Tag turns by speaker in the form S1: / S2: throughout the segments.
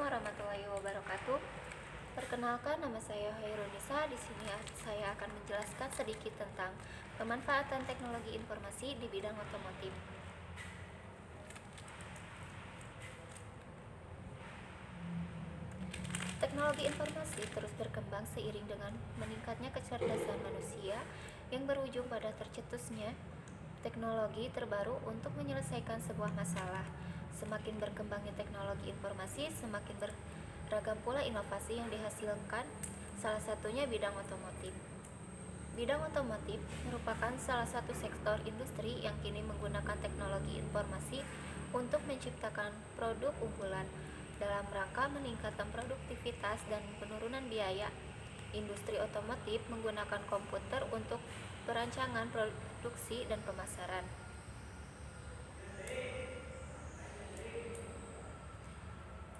S1: warahmatullahi wabarakatuh. Perkenalkan, nama saya Hairunisa. Di sini saya akan menjelaskan sedikit tentang pemanfaatan teknologi informasi di bidang otomotif. Teknologi informasi terus berkembang seiring dengan meningkatnya kecerdasan manusia yang berujung pada tercetusnya teknologi terbaru untuk menyelesaikan sebuah masalah. Semakin berkembangnya teknologi informasi, semakin beragam pula inovasi yang dihasilkan, salah satunya bidang otomotif. Bidang otomotif merupakan salah satu sektor industri yang kini menggunakan teknologi informasi untuk menciptakan produk unggulan dalam rangka meningkatkan produktivitas dan penurunan biaya. Industri otomotif menggunakan komputer untuk perancangan produksi dan pemasaran.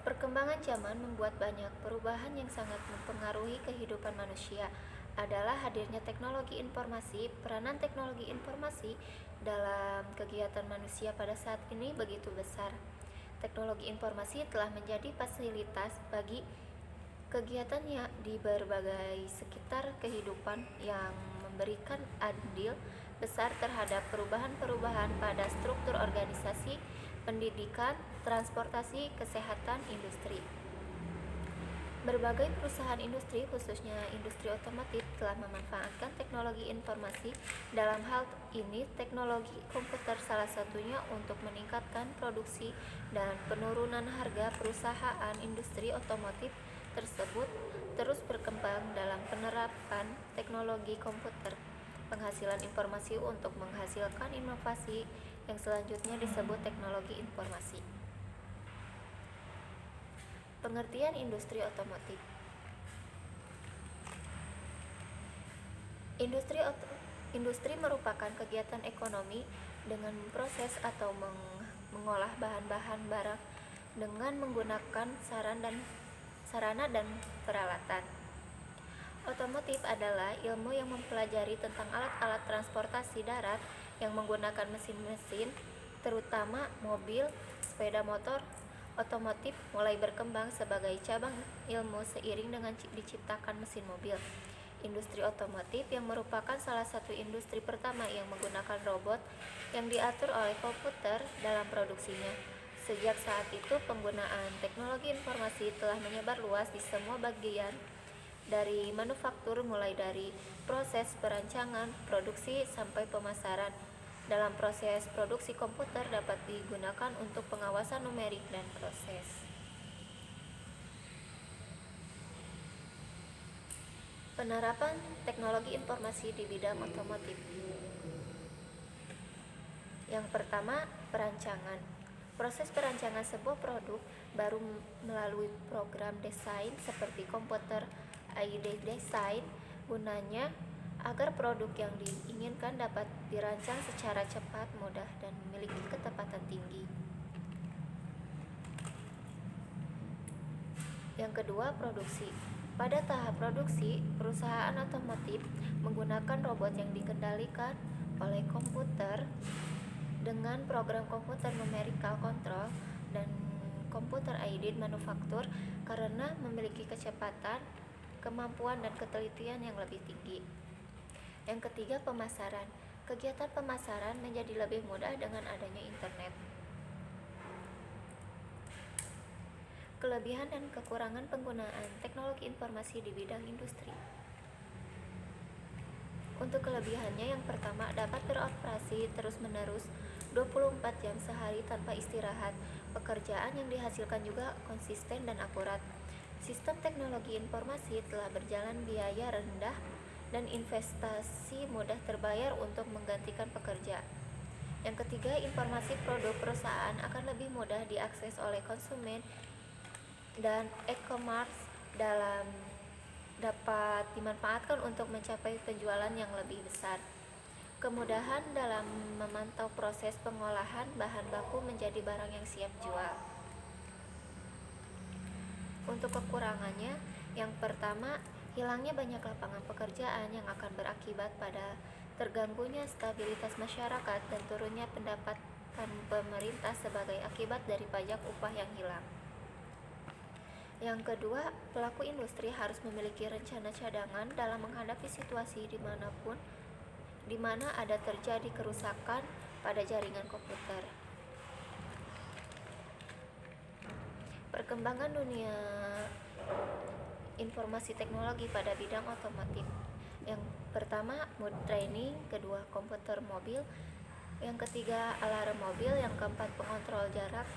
S1: Perkembangan zaman membuat banyak perubahan yang sangat mempengaruhi kehidupan manusia. Adalah hadirnya teknologi informasi. Peranan teknologi informasi dalam kegiatan manusia pada saat ini begitu besar. Teknologi informasi telah menjadi fasilitas bagi kegiatannya di berbagai sekitar kehidupan yang memberikan andil besar terhadap perubahan-perubahan pada struktur organisasi, pendidikan, transportasi, kesehatan, industri. Berbagai perusahaan industri, khususnya industri otomotif, telah memanfaatkan teknologi informasi. Dalam hal ini, teknologi komputer salah satunya untuk meningkatkan produksi dan penurunan harga. Perusahaan industri otomotif tersebut terus berkembang dalam penerapan teknologi komputer. Penghasilan informasi untuk menghasilkan inovasi yang selanjutnya disebut teknologi informasi. Pengertian industri otomotif. Industri merupakan kegiatan ekonomi dengan memproses atau mengolah bahan-bahan barang dengan menggunakan sarana dan peralatan. Otomotif adalah ilmu yang mempelajari tentang alat-alat transportasi darat yang menggunakan mesin-mesin, terutama mobil, sepeda motor. Otomotif mulai berkembang sebagai cabang ilmu seiring dengan diciptakan mesin mobil. Industri otomotif yang merupakan salah satu industri pertama yang menggunakan robot yang diatur oleh komputer dalam produksinya. Sejak saat itu, penggunaan teknologi informasi telah menyebar luas di semua bagian dari manufaktur, mulai dari proses perancangan, produksi, sampai pemasaran. Dalam proses produksi, komputer dapat digunakan untuk pengawasan numerik dan proses. Penerapan teknologi informasi di bidang otomotif. Yang pertama, perancangan. Proses perancangan sebuah produk baru melalui program desain seperti komputer aided design, gunanya agar produk yang diinginkan dapat dirancang secara cepat, mudah, dan memiliki ketepatan tinggi. Yang kedua, produksi. Pada tahap produksi, perusahaan otomotif menggunakan robot yang dikendalikan oleh komputer dengan program komputer numerical control dan komputer aided manufaktur karena memiliki kecepatan, kemampuan, dan ketelitian yang lebih tinggi. Yang ketiga, pemasaran. Kegiatan pemasaran menjadi lebih mudah dengan adanya internet. Kelebihan dan kekurangan penggunaan teknologi informasi di bidang industri. Untuk kelebihannya, yang pertama, dapat beroperasi terus-menerus 24 jam sehari tanpa istirahat. Pekerjaan yang dihasilkan juga konsisten dan akurat. Sistem teknologi informasi telah berjalan biaya rendah dan investasi mudah terbayar untuk menggantikan pekerja. Yang ketiga, informasi produk perusahaan akan lebih mudah diakses oleh konsumen dan e-commerce dapat dimanfaatkan untuk mencapai penjualan yang lebih besar. Kemudahan dalam memantau proses pengolahan bahan baku menjadi barang yang siap jual. Untuk kekurangannya, yang pertama, hilangnya banyak lapangan pekerjaan yang akan berakibat pada terganggunya stabilitas masyarakat dan turunnya pendapatan. pendapatan pemerintah sebagai akibat dari pajak upah yang hilang. Yang kedua, pelaku industri harus memiliki rencana cadangan dalam menghadapi situasi dimanapun di mana ada terjadi kerusakan pada jaringan komputer. Perkembangan dunia informasi teknologi pada bidang otomotif. Yang pertama, mood training, kedua, komputer mobil, yang ketiga, alarm mobil, yang keempat, pengontrol jarak,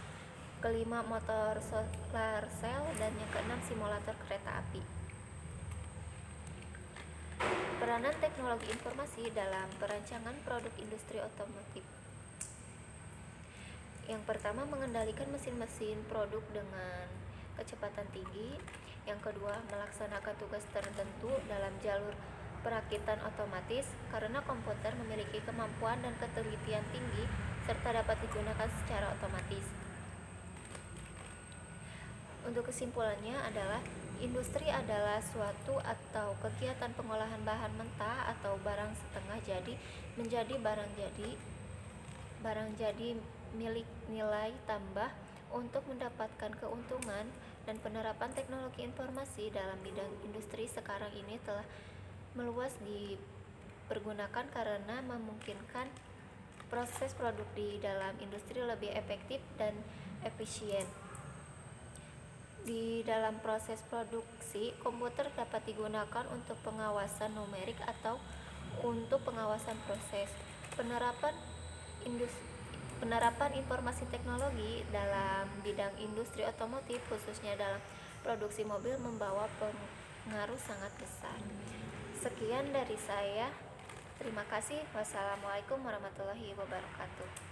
S1: kelima, motor solar cell, dan yang keenam, simulator kereta api. Peranan teknologi informasi dalam perancangan produk industri otomotif. Yang pertama, mengendalikan mesin-mesin produk dengan kecepatan tinggi. Yang kedua, melaksanakan tugas tertentu dalam jalur perakitan otomatis karena komputer memiliki kemampuan dan ketelitian tinggi serta dapat digunakan secara otomatis. Untuk kesimpulannya adalah industri adalah suatu atau kegiatan pengolahan bahan mentah atau barang setengah jadi menjadi barang jadi milik nilai tambah untuk mendapatkan keuntungan, dan penerapan teknologi informasi dalam bidang industri sekarang ini telah meluas dipergunakan karena memungkinkan proses produk di dalam industri lebih efektif dan efisien. Di dalam proses produksi, komputer dapat digunakan untuk pengawasan numerik atau untuk pengawasan proses. Penerapan informasi teknologi dalam bidang industri otomotif, khususnya dalam produksi mobil, membawa pengaruh sangat besar. Sekian dari saya. Terima kasih. Wassalamualaikum warahmatullahi wabarakatuh.